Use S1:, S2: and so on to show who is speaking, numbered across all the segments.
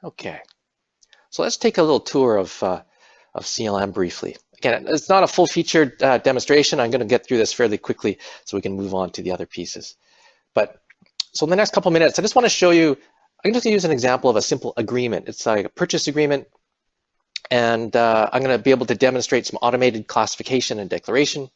S1: Okay, so let's take a little tour of CLM briefly. Again, it's not a full-featured demonstration. I'm going to get through this fairly quickly so we can move on to the other pieces. But so in the next couple of minutes, I just want to show you, I'm just going to use an example of a simple agreement. It's like a purchase agreement, and I'm going to be able to demonstrate some automated classification and declaration.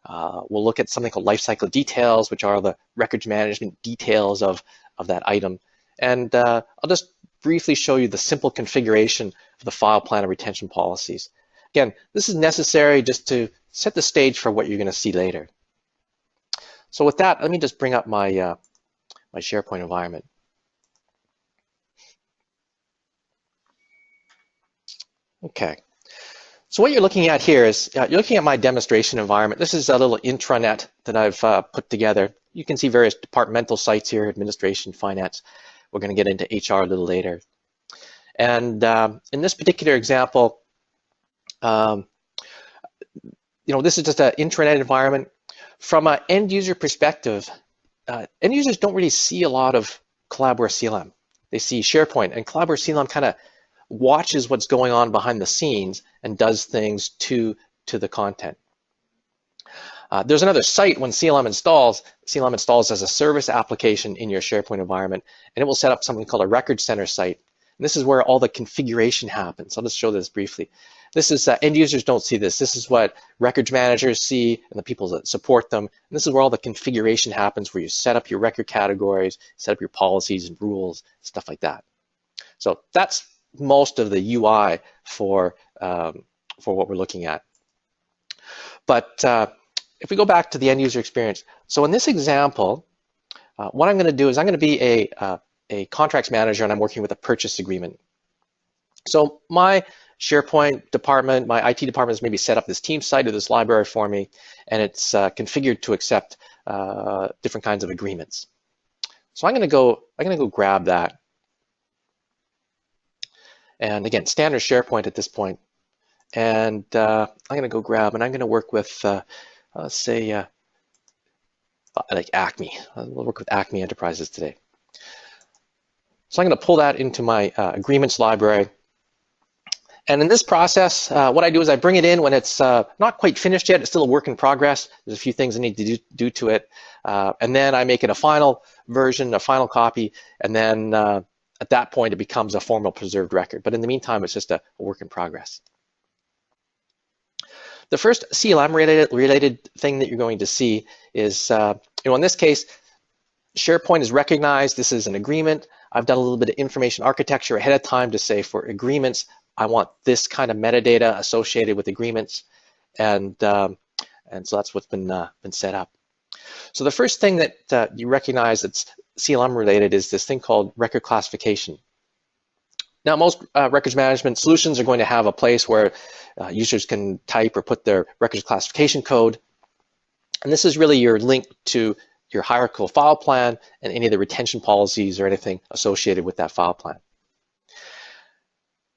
S1: We'll look at something called lifecycle details, which are the records management details of that item. And I'll just briefly show you the simple configuration of the file plan and retention policies. Again, this is necessary just to set the stage for what you're going to see later. So with that, let me just bring up my, my SharePoint environment. Okay. So what you're looking at here is, you're looking at my demonstration environment. This is a little intranet that I've put together. You can see various departmental sites here, administration, finance. We're going to get into HR a little later. And in this particular example, you know, this is just an intranet environment. From an end user perspective, end users don't really see a lot of Collabware CLM. They see SharePoint, and Collabware CLM kind of watches what's going on behind the scenes and does things to the content. There's another site when CLM installs as a service application in your SharePoint environment, and it will set up something called a record center site. And this is where all the configuration happens. I'll just show this briefly. This is, end users don't see this. This is what records managers see and the people that support them. And this is where all the configuration happens, where you set up your record categories, set up your policies and rules, stuff like that. So that's most of the UI for what we're looking at. But if we go back to the end user experience, so in this example, what I'm going to do is I'm going to be a contracts manager, and I'm working with a purchase agreement. So my SharePoint department, my IT department has maybe set up this team site or this library for me, and it's configured to accept different kinds of agreements. So I'm going to go grab that. And again, standard SharePoint at this point. And I'm going to go grab, and I'm going to work with, let's say, like Acme. We'll work with Acme Enterprises today. So I'm going to pull that into my agreements library. And in this process, what I do is I bring it in when it's not quite finished yet. It's still a work in progress. There's a few things I need to do to it. And then I make it a final version, a final copy, and then at that point, it becomes a formal preserved record. But in the meantime, it's just a work in progress. The first CLM related thing that you're going to see is, in this case, SharePoint is recognized. This is an agreement. I've done a little bit of information architecture ahead of time to say for agreements, I want this kind of metadata associated with agreements. And so that's what's been set up. So the first thing that you recognize that's CLM related is this thing called record classification. Now, most records management solutions are going to have a place where users can type or put their records classification code. And this is really your link to your hierarchical file plan and any of the retention policies or anything associated with that file plan.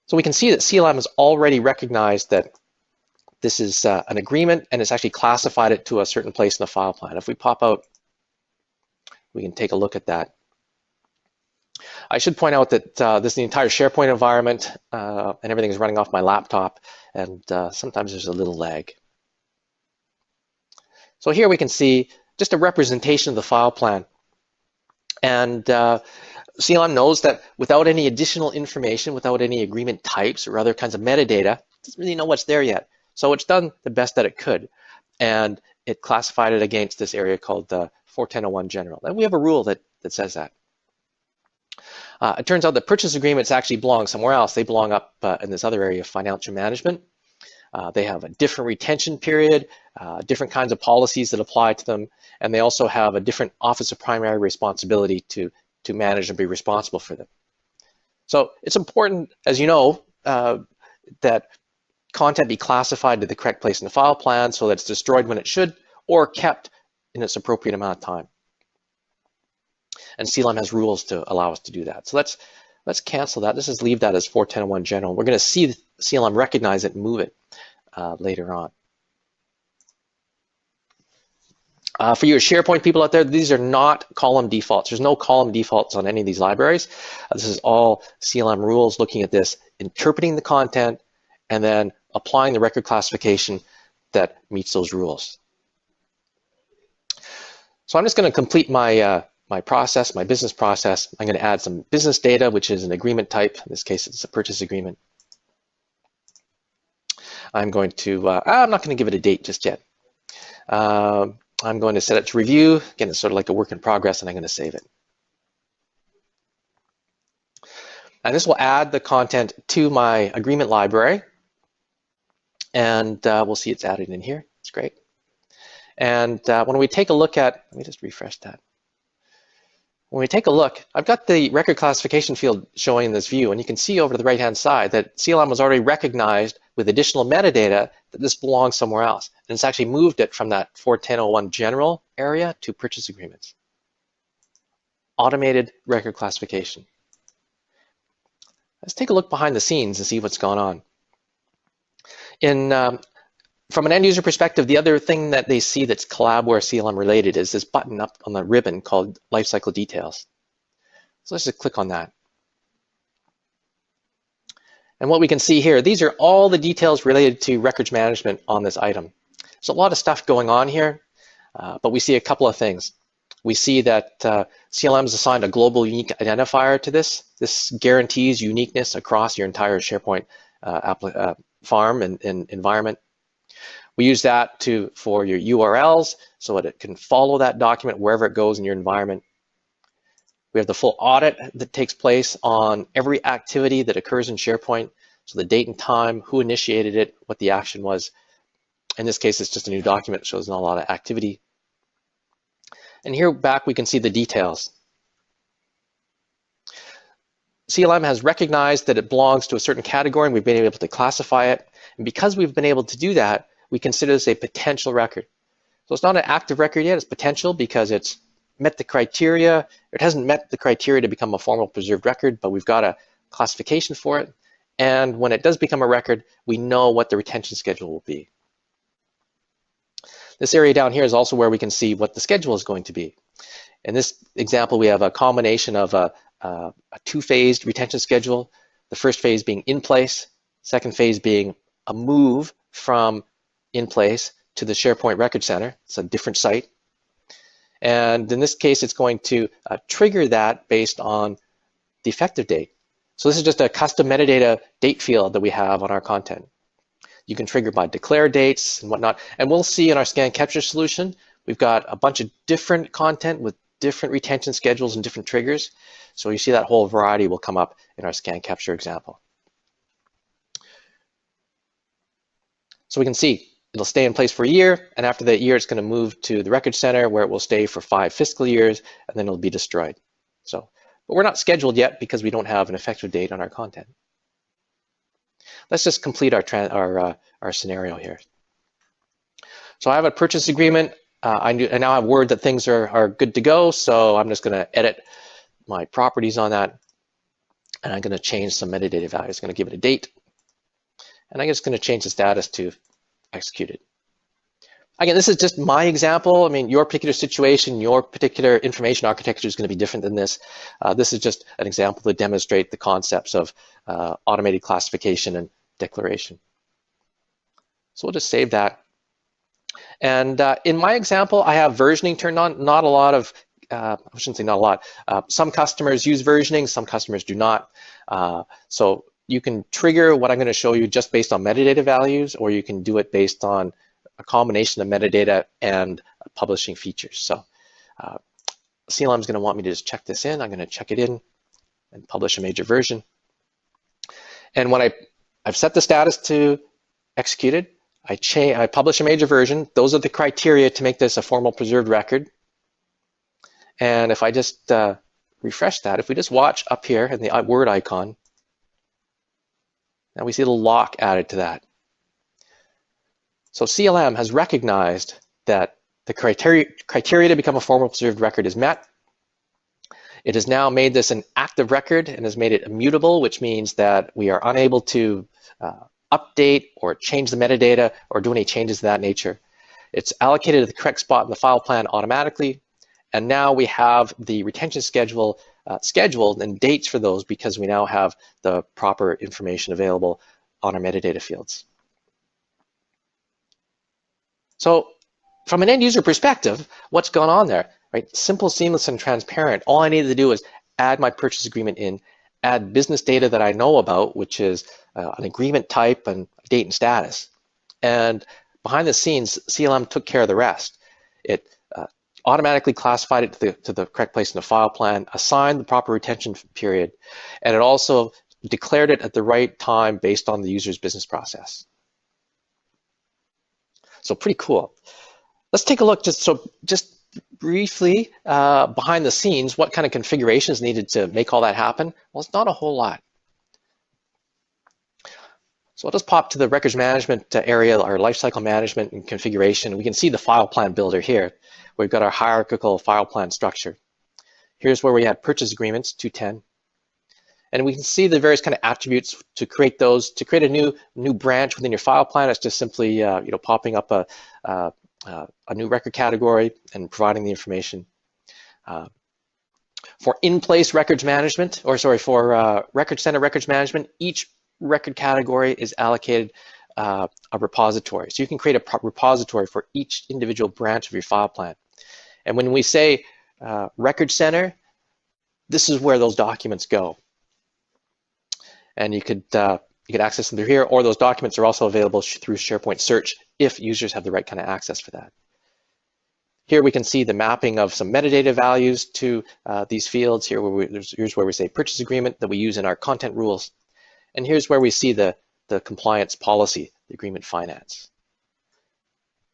S1: So we can see that CLM has already recognized that this is an agreement, and it's actually classified it to a certain place in the file plan. If we pop out, we can take a look at that. I should point out that this is the entire SharePoint environment, and everything is running off my laptop, and sometimes there's a little lag. So here we can see just a representation of the file plan. And CLM knows that without any additional information, without any agreement types or other kinds of metadata, it doesn't really know what's there yet. So it's done the best that it could, and it classified it against this area called the 410.01 general. And we have a rule that says that. It turns out that purchase agreements actually belong somewhere else. They belong up in this other area of financial management. They have a different retention period, different kinds of policies that apply to them, and they also have a different Office of Primary Responsibility to manage and be responsible for them. So it's important, as you know, that content be classified to the correct place in the file plan so that it's destroyed when it should or kept in its appropriate amount of time. And CLM has rules to allow us to do that. So let's cancel that. Let's just leave that as 410.01 general. We're going to see CLM recognize it and move it later on. For your SharePoint people out there, these are not column defaults. There's no column defaults on any of these libraries. This is all CLM rules looking at this, interpreting the content, and then applying the record classification that meets those rules. So I'm just going to complete my my process, my business process. I'm going to add some business data, which is an agreement type. In this case, it's a purchase agreement. I'm going to, I'm not going to give it a date just yet. I'm going to set it to review. Again, it's sort of like a work in progress, and I'm going to save it. And this will add the content to my agreement library. And we'll see it's added in here. It's great. And when we take a look at, let me just refresh that. When we take a look, I've got the record classification field showing in this view, and you can see over to the right-hand side that CLM was already recognized with additional metadata that this belongs somewhere else. And it's actually moved it from that 410.01 general area to purchase agreements. Automated record classification. Let's take a look behind the scenes and see what's going on. From an end user perspective, the other thing that they see that's Collabware CLM related is this button up on the ribbon called Lifecycle Details. So let's just click on that. And what we can see here, these are all the details related to records management on this item. There's a lot of stuff going on here, but we see a couple of things. We see that CLM has assigned a global unique identifier to this. This guarantees uniqueness across your entire SharePoint farm and environment. We use that for your URLs so that it can follow that document wherever it goes in your environment. We have the full audit that takes place on every activity that occurs in SharePoint. So the date and time, who initiated it, what the action was. In this case, it's just a new document. It shows not a lot of activity. And here back, we can see the details. CLM has recognized that it belongs to a certain category, and we've been able to classify it. And because we've been able to do that, we consider this a potential record. So it's not an active record yet, it's potential because it's met the criteria. It hasn't met the criteria to become a formal preserved record, but we've got a classification for it. And when it does become a record, we know what the retention schedule will be. This area down here is also where we can see what the schedule is going to be. In this example, we have a combination of a two-phased retention schedule. The first phase being in place, second phase being a move from in place to the SharePoint Record Center. It's a different site. And in this case, it's going to trigger that based on the effective date. So this is just a custom metadata date field that we have on our content. You can trigger by declare dates and whatnot. And we'll see in our scan capture solution, we've got a bunch of different content with different retention schedules and different triggers. So you see that whole variety will come up in our scan capture example. So we can see it'll stay in place for a year, and after that year, it's going to move to the Record Center where it will stay for 5 fiscal years, and then it'll be destroyed. So, but we're not scheduled yet because we don't have an effective date on our content. Let's just complete our scenario here. So I have a purchase agreement. I now have word that things are good to go, so I'm just going to edit my properties on that, and I'm going to change some metadata values. I'm going to give it a date, and I'm just going to change the status to executed. Again, this is just my example. I mean, your particular situation, your particular information architecture is going to be different than this. This is just an example to demonstrate the concepts of automated classification and declaration. So we'll just save that. And in my example, I have versioning turned on. Not a lot of, I shouldn't say not a lot. Some customers use versioning, some customers do not. So you can trigger what I'm going to show you just based on metadata values, or you can do it based on a combination of metadata and publishing features. So CLM is going to want me to just check this in. I'm going to check it in and publish a major version. And when I've set the status to executed, I publish a major version. Those are the criteria to make this a formal preserved record. And if I just refresh that, if we just watch up here in the word icon, now we see a little lock added to that. So CLM has recognized that the criteria to become a formal preserved record is met. It has now made this an active record and has made it immutable, which means that we are unable to update or change the metadata or do any changes of that nature. It's allocated to the correct spot in the file plan automatically. And now we have the retention schedule scheduled and dates for those because we now have the proper information available on our metadata fields. So from an end user perspective, what's going on there, right? Simple, seamless, and transparent. All I needed to do is add my purchase agreement in, add business data that I know about, which is an agreement type and date and status. And behind the scenes, CLM took care of the rest. It automatically classified it to the correct place in the file plan, assigned the proper retention period, and it also declared it at the right time based on the user's business process. So pretty cool. Let's take a look just briefly behind the scenes, what kind of configurations needed to make all that happen? Well, it's not a whole lot. So I'll just pop to the records management area, our lifecycle management and configuration. We can see the file plan builder here. We've got our hierarchical file plan structure. Here's where we have purchase agreements, 210. And we can see the various kind of attributes to create those. To create a new branch within your file plan, it's just simply popping up a new record category and providing the information. For in-place records management, for record center records management, each record category is allocated a repository. So you can create a repository for each individual branch of your file plan. And when we say record center, this is where those documents go. And you could access them through here, or those documents are also available through SharePoint Search if users have the right kind of access for that. Here we can see the mapping of some metadata values to these fields. Here's where we say purchase agreement that we use in our content rules. And here's where we see the compliance policy, the agreement finance.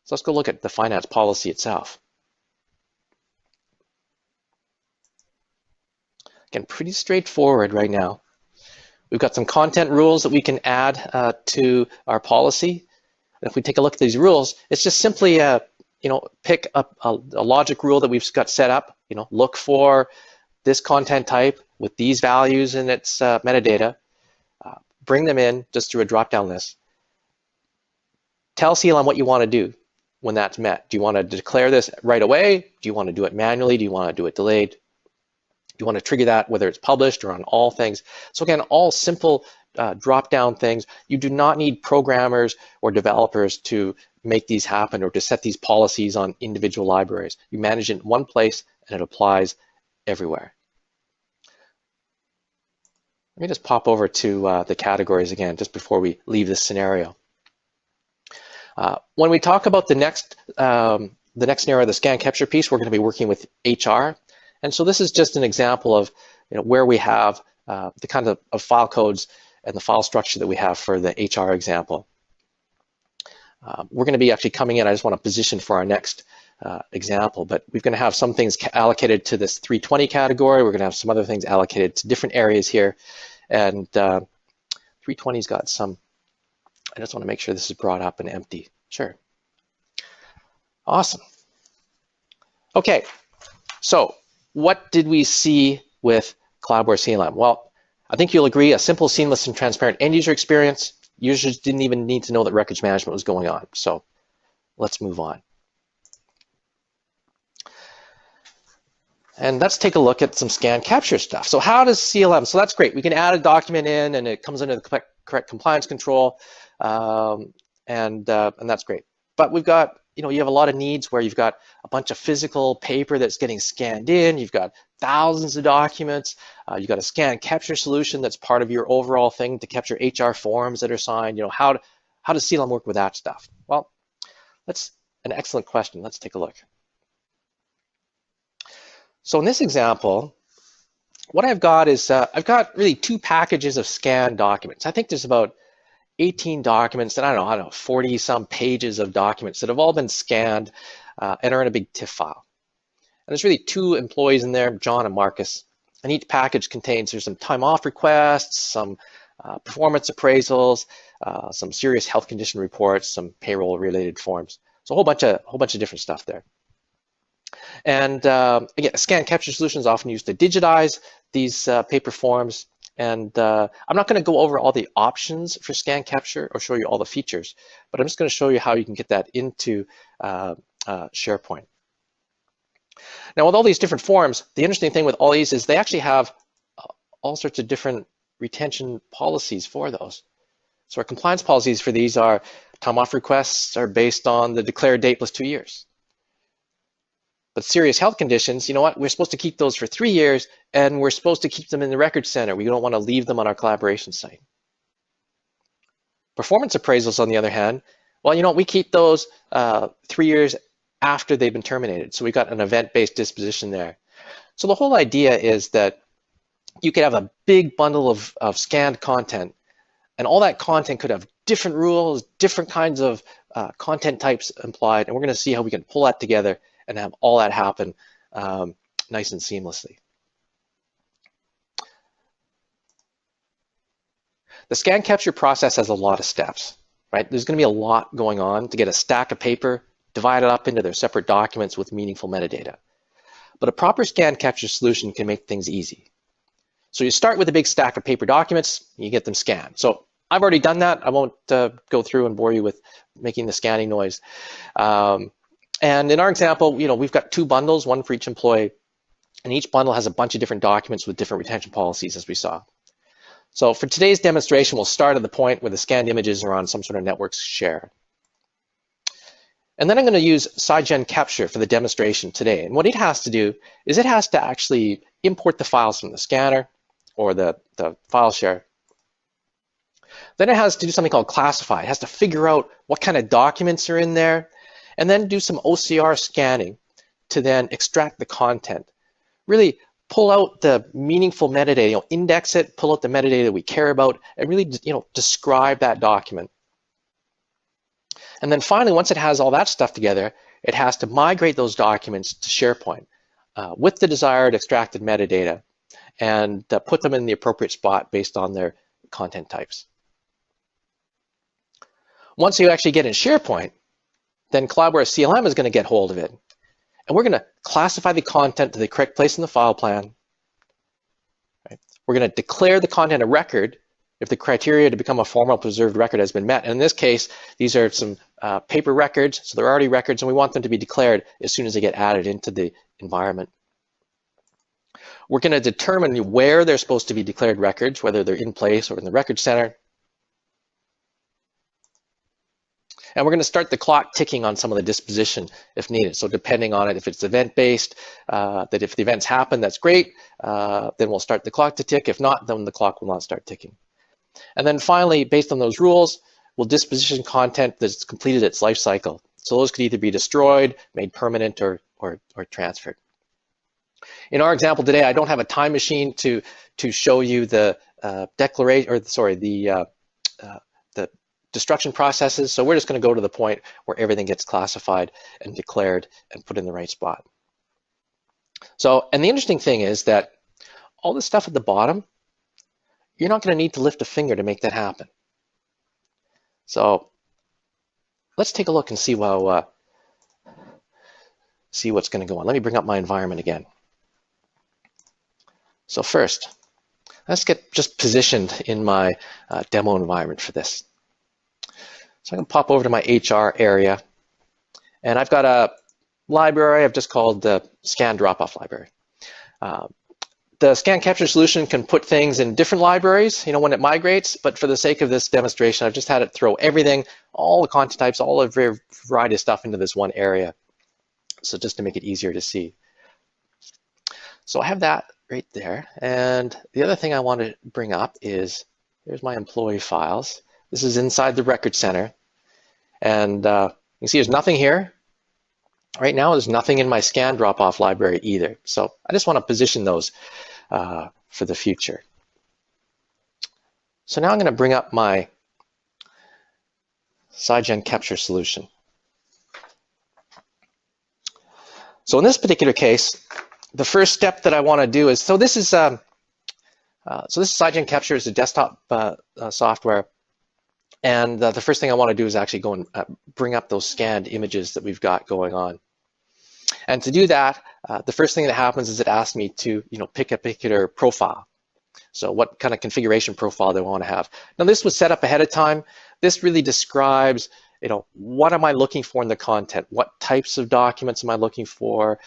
S1: So let's go look at the finance policy itself. Again, pretty straightforward right now. We've got some content rules that we can add to our policy. And if we take a look at these rules, it's just simply pick up a logic rule that we've got set up. Look for this content type with these values in its metadata. Bring them in just through a drop-down list. Tell CLM what you want to do when that's met. Do you want to declare this right away? Do you want to do it manually? Do you want to do it delayed? Do you want to trigger that whether it's published or on all things? So again, all simple drop-down things. You do not need programmers or developers to make these happen or to set these policies on individual libraries. You manage it in one place and it applies everywhere. Let me just pop over to the categories again, just before we leave this scenario. When we talk about the next scenario, the scan capture piece, we're going to be working with HR. And so this is just an example of where we have the kind of file codes and the file structure that we have for the HR example. We're going to be actually coming in. I just want to position for our next example, but we're going to have some things allocated to this 320 category. We're going to have some other things allocated to different areas here. And 320's got some, I just want to make sure this is brought up and empty. Sure. Awesome. Okay, so what did we see with Collabware CLM? Well, I think you'll agree, a simple, seamless, and transparent end user experience. Users didn't even need to know that records management was going on. So let's move on. And let's take a look at some scan capture stuff. So how does CLM, so that's great. We can add a document in and it comes under the correct compliance control, and that's great. But we've got, you have a lot of needs where you've got a bunch of physical paper that's getting scanned in, you've got thousands of documents, you've got a scan capture solution that's part of your overall thing to capture HR forms that are signed. How does CLM work with that stuff? Well, that's an excellent question. Let's take a look. So in this example, what I've got is, I've got really two packages of scanned documents. I think there's about 18 documents and I don't know, 40 some pages of documents that have all been scanned and are in a big TIFF file. And there's really two employees in there, John and Marcus, and each package contains, there's some time off requests, some performance appraisals, some serious health condition reports, some payroll related forms. So a whole bunch of different stuff there. And again, a scan capture solution is often used to digitize these paper forms And I'm not going to go over all the options for scan capture or show you all the features, but I'm just going to show you how you can get that into SharePoint. Now, with all these different forms, the interesting thing with all these is they actually have all sorts of different retention policies for those. So our compliance policies for these are time off requests are based on the declared date plus 2 years. But serious health conditions, you know what? We're supposed to keep those for 3 years, and we're supposed to keep them in the record center. We don't want to leave them on our collaboration site. Performance appraisals, on the other hand, well, you know, we keep those 3 years after they've been terminated. So we've got an event-based disposition there. So the whole idea is that you could have a big bundle of scanned content, and all that content could have different rules, different kinds of content types implied, and we're going to see how we can pull that together and have all that happen nice and seamlessly. The scan capture process has a lot of steps, right? There's going to be a lot going on to get a stack of paper divided up into their separate documents with meaningful metadata. But a proper scan capture solution can make things easy. So you start with a big stack of paper documents, you get them scanned. So I've already done that. I won't go through and bore you with making the scanning noise. And in our example, you know, we've got 2 bundles, one for each employee, and each bundle has a bunch of different documents with different retention policies, as we saw. So for today's demonstration, we'll start at the point where the scanned images are on some sort of network share. And then I'm going to use PSIGEN capture for the demonstration today. And what it has to do is it has to actually import the files from the scanner or the file share. Then it has to do something called classify. It has to figure out what kind of documents are in there, and then do some OCR scanning to then extract the content. Really pull out the meaningful metadata, you know, index it, pull out the metadata we care about, and really, you know, describe that document. And then finally, once it has all that stuff together, it has to migrate those documents to SharePoint with the desired extracted metadata and put them in the appropriate spot based on their content types. Once you actually get in SharePoint, then Collabware CLM is going to get hold of it. And we're going to classify the content to the correct place in the file plan. Right? We're going to declare the content a record if the criteria to become a formal preserved record has been met. And in this case, these are some paper records, so they're already records, and we want them to be declared as soon as they get added into the environment. We're going to determine where they're supposed to be declared records, whether they're in place or in the record center. And we're going to start the clock ticking on some of the disposition if needed. So depending on it, if it's event-based, that if the events happen, that's great. Then we'll start the clock to tick. If not, then the clock will not start ticking. And then finally, based on those rules, we'll disposition content that's completed its life cycle. So those could either be destroyed, made permanent, or transferred. In our example today, I don't have a time machine to show you the the destruction processes. So we're just going to go to the point where everything gets classified and declared and put in the right spot. So, and the interesting thing is that all this stuff at the bottom, you're not going to need to lift a finger to make that happen. So let's take a look and see what's going to go on. Let me bring up my environment again. So first, let's get just positioned in my demo environment for this. So I can pop over to my HR area, and I've got a library I've just called the scan drop-off library. The scan capture solution can put things in different libraries, you know, when it migrates, but for the sake of this demonstration, I've just had it throw everything, all the content types, all the variety of stuff into this one area. So just to make it easier to see. So I have that right there. And the other thing I want to bring up is, here's my employee files. This is inside the record center. And you can see there's nothing here. Right now, there's nothing in my scan drop-off library either. So I just want to position those for the future. So now I'm going to bring up my PSIGEN capture solution. So in this particular case, the first step that I want to do is, so this is PSIGEN capture is a desktop software. And the first thing I want to do is actually go and bring up those scanned images that we've got going on. And to do that, the first thing that happens is it asks me to, you know, pick a particular profile. So what kind of configuration profile they want to have. Now this was set up ahead of time. This really describes, what am I looking for in the content? What types of documents am I looking for?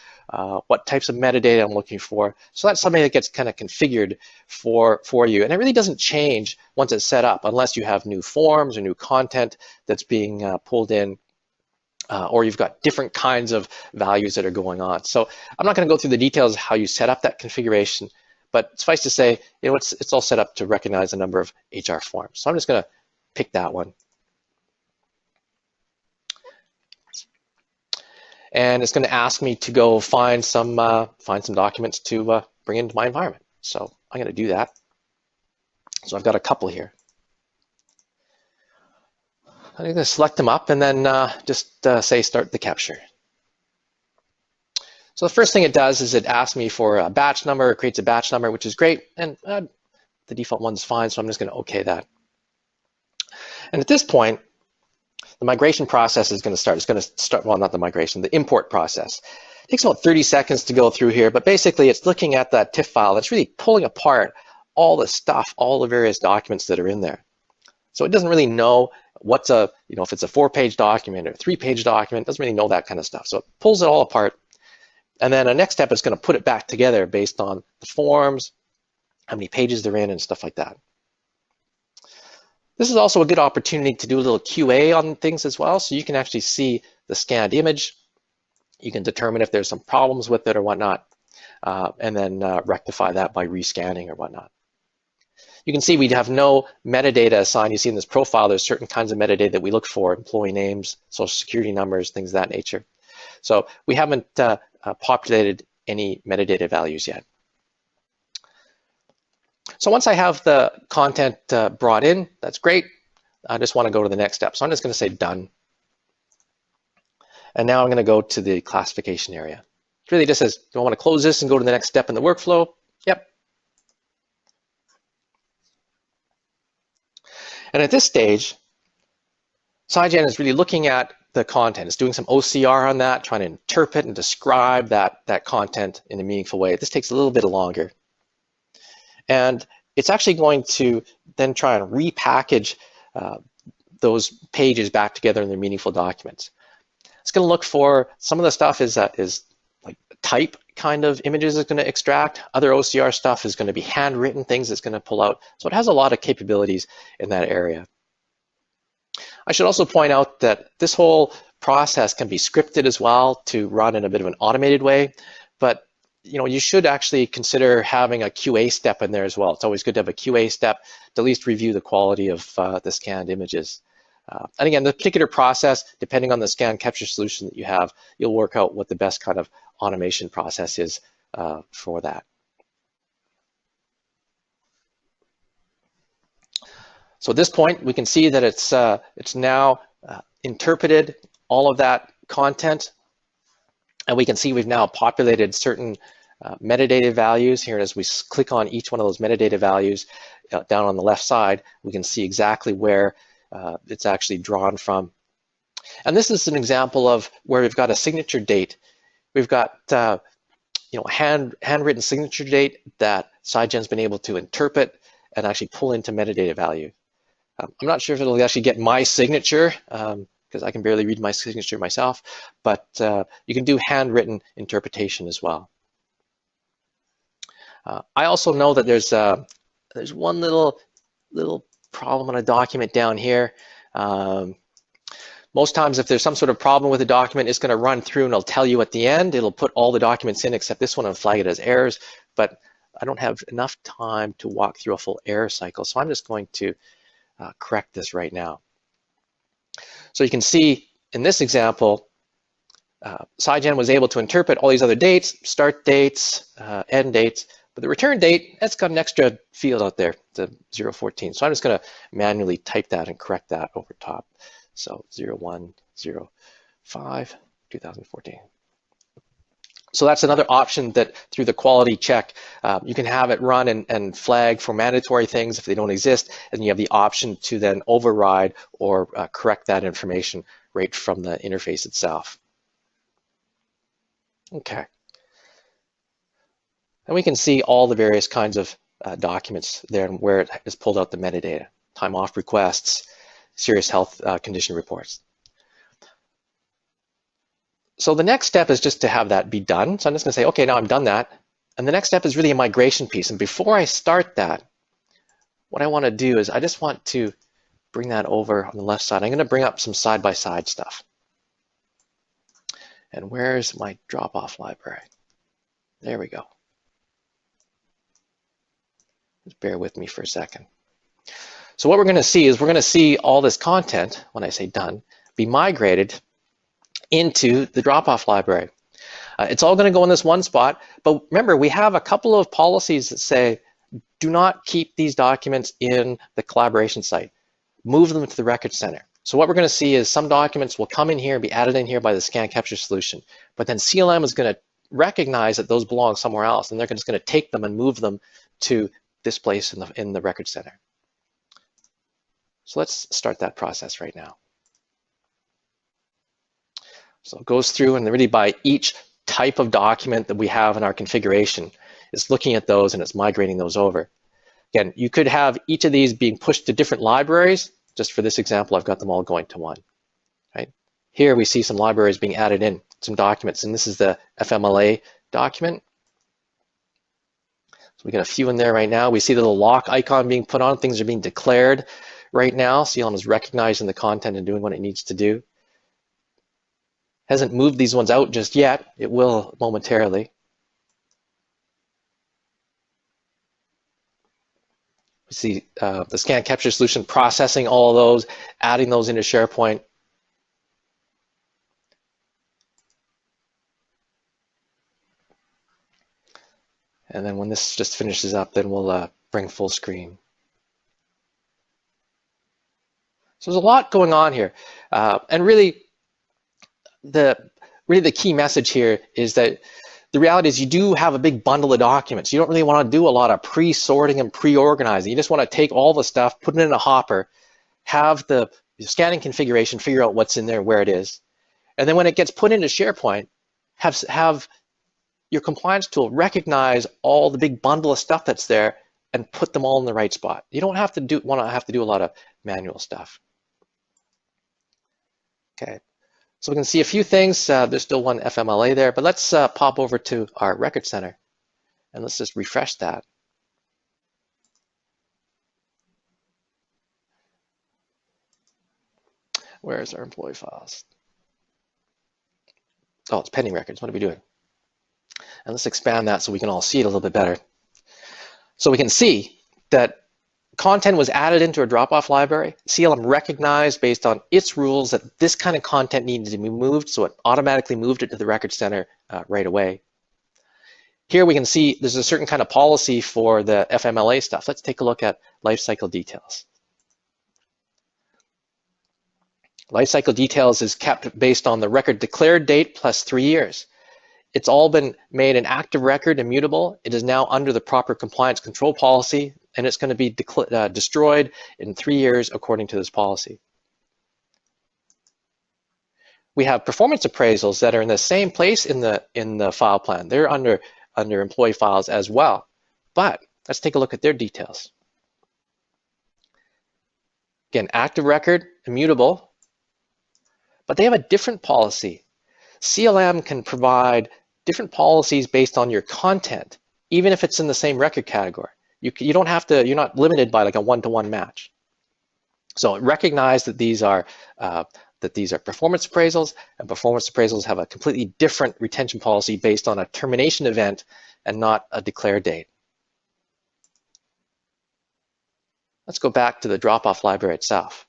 S1: What types of metadata I'm looking for? So that's something that gets kind of configured for you. And it really doesn't change once it's set up unless you have new forms or new content that's being pulled in, or you've got different kinds of values that are going on. So I'm not going to go through the details of how you set up that configuration, but suffice to say, it's all set up to recognize a number of HR forms. So I'm just going to pick that one. And it's going to ask me to go find some documents to bring into my environment. So I'm going to do that. So I've got a couple here. I'm going to select them up and then just say start the capture. So the first thing it does is it asks me for a batch number. It creates a batch number, which is great. And the default one's fine, so I'm just going to OK that. And at this point, the migration process is going to start. It's going to start, well, not the migration, the import process. It takes about 30 seconds to go through here, but basically it's looking at that TIFF file. It's really pulling apart all the stuff, all the various documents that are in there. So it doesn't really know what's if it's a 4-page document or a 3-page document, it doesn't really know that kind of stuff. So it pulls it all apart. And then the next step is going to put it back together based on the forms, how many pages they're in, and stuff like that. This is also a good opportunity to do a little QA on things as well. So you can actually see the scanned image. You can determine if there's some problems with it or whatnot, and then rectify that by rescanning or whatnot. You can see we have no metadata assigned. You see in this profile, there's certain kinds of metadata that we look for, employee names, social security numbers, things of that nature. So we haven't populated any metadata values yet. So once I have the content brought in, that's great. I just want to go to the next step. So I'm just going to say done. And now I'm going to go to the classification area. It really just says, do I want to close this and go to the next step in the workflow? Yep. And at this stage, PSIGEN is really looking at the content. It's doing some OCR on that, trying to interpret and describe that content in a meaningful way. This takes a little bit longer. And it's actually going to then try and repackage those pages back together in their meaningful documents. It's going to look for some of the stuff is like type kind of images it's going to extract. Other OCR stuff is going to be handwritten things it's going to pull out. So it has a lot of capabilities in that area. I should also point out that this whole process can be scripted as well to run in a bit of an automated way, but you should actually consider having a QA step in there as well. It's always good to have a QA step to at least review the quality of the scanned images. And again, the particular process, depending on the scan capture solution that you have, you'll work out what the best kind of automation process is for that. So at this point, we can see that it's now interpreted all of that content. And we can see we've now populated certain metadata values here. As we click on each one of those metadata values down on the left side, we can see exactly where it's actually drawn from. And this is an example of where we've got a signature date. We've got handwritten signature date that PSIGEN's been able to interpret and actually pull into metadata value. I'm not sure if it'll actually get my signature, because I can barely read my signature myself, but you can do handwritten interpretation as well. I also know that there's one little problem on a document down here. Most times if there's some sort of problem with a document, it's going to run through and it'll tell you at the end. It'll put all the documents in except this one and flag it as errors, but I don't have enough time to walk through a full error cycle, so I'm just going to correct this right now. So you can see in this example, PSIGEN was able to interpret all these other dates, start dates, end dates, but the return date, that's got an extra field out there, the 014. So I'm just going to manually type that and correct that over top. So 0105 2014. So that's another option that through the quality check, you can have it run and flag for mandatory things if they don't exist, and you have the option to then override or correct that information right from the interface itself. Okay. And we can see all the various kinds of documents there and where it has pulled out the metadata, time off requests, serious health condition reports. So the next step is just to have that be done. So I'm just going to say, okay, now I'm done that. And the next step is really a migration piece. And before I start that, what I want to do is I just want to bring that over on the left side. I'm going to bring up some side-by-side stuff. And where's my drop-off library? There we go. Just bear with me for a second. So what we're going to see is we're going to see all this content, when I say done, be migrated into the drop-off library. It's all going to go in this one spot, but remember, we have a couple of policies that say, do not keep these documents in the collaboration site. Move them to the record center. So what we're going to see is some documents will come in here and be added in here by the scan capture solution, but then CLM is going to recognize that those belong somewhere else, and they're just going to take them and move them to this place in the record center. So let's start that process right now. So it goes through and really by each type of document that we have in our configuration, it's looking at those and it's migrating those over. Again, you could have each of these being pushed to different libraries. Just for this example, I've got them all going to one. Right? Here we see some libraries being added in, some documents, and this is the FMLA document. So we got a few in there right now. We see the little lock icon being put on. Things are being declared right now. CLM is recognizing the content and doing what it needs to do. Hasn't moved these ones out just yet. It will momentarily. We see the scan capture solution processing all of those, adding those into SharePoint. And then when this just finishes up, then we'll bring full screen. So there's a lot going on here. And really the key message here is that the reality is you do have a big bundle of documents. You don't really want to do a lot of pre-sorting and pre-organizing. You just want to take all the stuff, put it in a hopper, have the scanning configuration, figure out what's in there, where it is. And then when it gets put into SharePoint, have your compliance tool recognize all the big bundle of stuff that's there and put them all in the right spot. You don't have to do a lot of manual stuff. Okay. So we can see a few things. There's still one FMLA there, but let's pop over to our record center and let's just refresh that. Where's our employee files? Oh, it's pending records. What are we doing? And let's expand that so we can all see it a little bit better. So we can see that content was added into a drop-off library. CLM recognized based on its rules that this kind of content needed to be moved, so it automatically moved it to the record center right away. Here we can see there's a certain kind of policy for the FMLA stuff. Let's take a look at lifecycle details. Lifecycle details is kept based on the record declared date plus 3 years. It's all been made an active record, immutable. It is now under the proper compliance control policy, and it's going to be destroyed in 3 years according to this policy. We have performance appraisals that are in the same place in the file plan. They're under employee files as well. But let's take a look at their details. Again, active record, immutable, but they have a different policy. CLM can provide different policies based on your content, even if it's in the same record category. You don't have to, you're not limited by like a one-to-one match. So recognize that these are performance appraisals, and performance appraisals have a completely different retention policy based on a termination event and not a declared date. Let's go back to the drop-off library itself.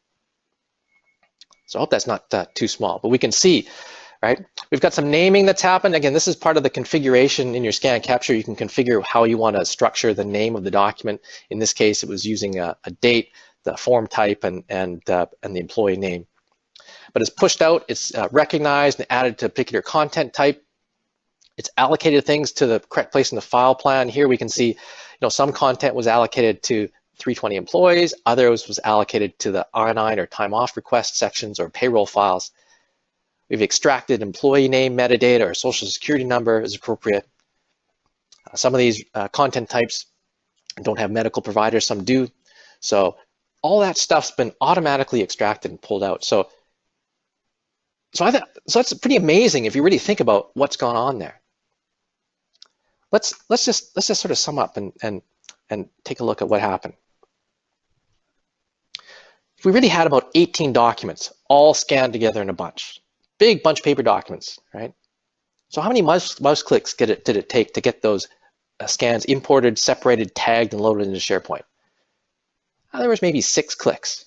S1: So I hope that's not too small, but we can see, right? We've got some naming that's happened. Again, this is part of the configuration in your scan capture. You can configure how you want to structure the name of the document. In this case, it was using a date, the form type, and the employee name. But it's pushed out, it's recognized and added to a particular content type. It's allocated things to the correct place in the file plan. Here we can see, some content was allocated to 320 employees, others was allocated to the R9 or time off request sections or payroll files. We've extracted employee name metadata or social security number as appropriate. Some of these content types don't have medical providers, some do. So all that stuff's been automatically extracted and pulled out. So that's pretty amazing if you really think about what's gone on there. Let's just sort of sum up and take a look at what happened. If we really had about 18 documents all scanned together in a bunch, big bunch of paper documents, right? So how many mouse clicks did it take to get those scans imported, separated, tagged, and loaded into SharePoint? There was maybe 6 clicks.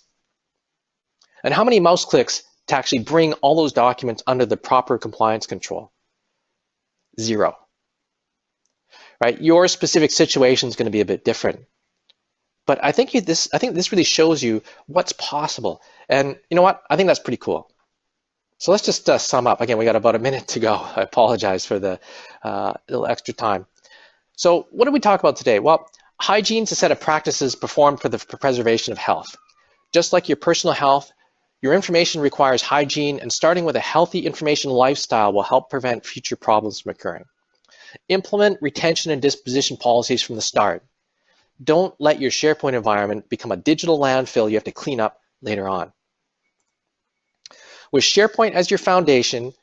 S1: And how many mouse clicks to actually bring all those documents under the proper compliance control? 0. Right? Your specific situation is going to be a bit different. But I think this really shows you what's possible. And you know what? I think that's pretty cool. So let's just sum up. Again, we got about a minute to go. I apologize for the little extra time. So what did we talk about today? Well, hygiene is a set of practices performed for the preservation of health. Just like your personal health, your information requires hygiene, and starting with a healthy information lifestyle will help prevent future problems from occurring. Implement retention and disposition policies from the start. Don't let your SharePoint environment become a digital landfill you have to clean up later on. With SharePoint as your foundation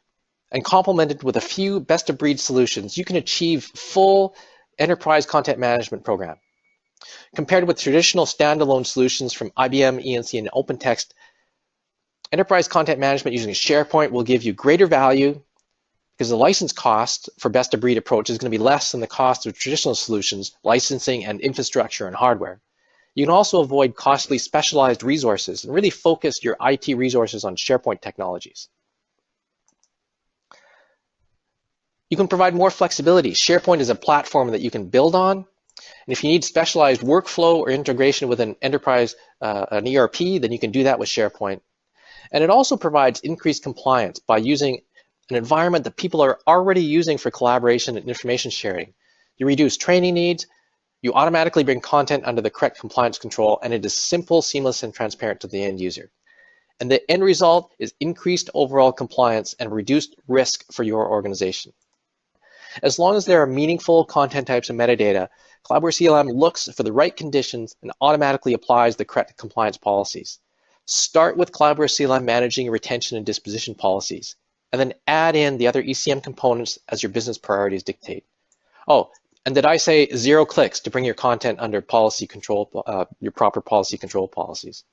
S1: and complemented with a few best-of-breed solutions, you can achieve full enterprise content management program. Compared with traditional standalone solutions from IBM, ENC, and OpenText, enterprise content management using SharePoint will give you greater value because the license cost for best-of-breed approach is going to be less than the cost of traditional solutions, licensing, and infrastructure and hardware. You can also avoid costly specialized resources and really focus your IT resources on SharePoint technologies. You can provide more flexibility. SharePoint is a platform that you can build on. And if you need specialized workflow or integration with an enterprise, an ERP, then you can do that with SharePoint. And it also provides increased compliance by using an environment that people are already using for collaboration and information sharing. You reduce training needs, you automatically bring content under the correct compliance control, and it is simple, seamless, and transparent to the end user. And the end result is increased overall compliance and reduced risk for your organization. As long as there are meaningful content types and metadata, Collabware CLM looks for the right conditions and automatically applies the correct compliance policies. Start with Collabware CLM managing retention and disposition policies, and then add in the other ECM components as your business priorities dictate. Oh, and did I say 0 clicks to bring your content under policy control, your proper policy control policies?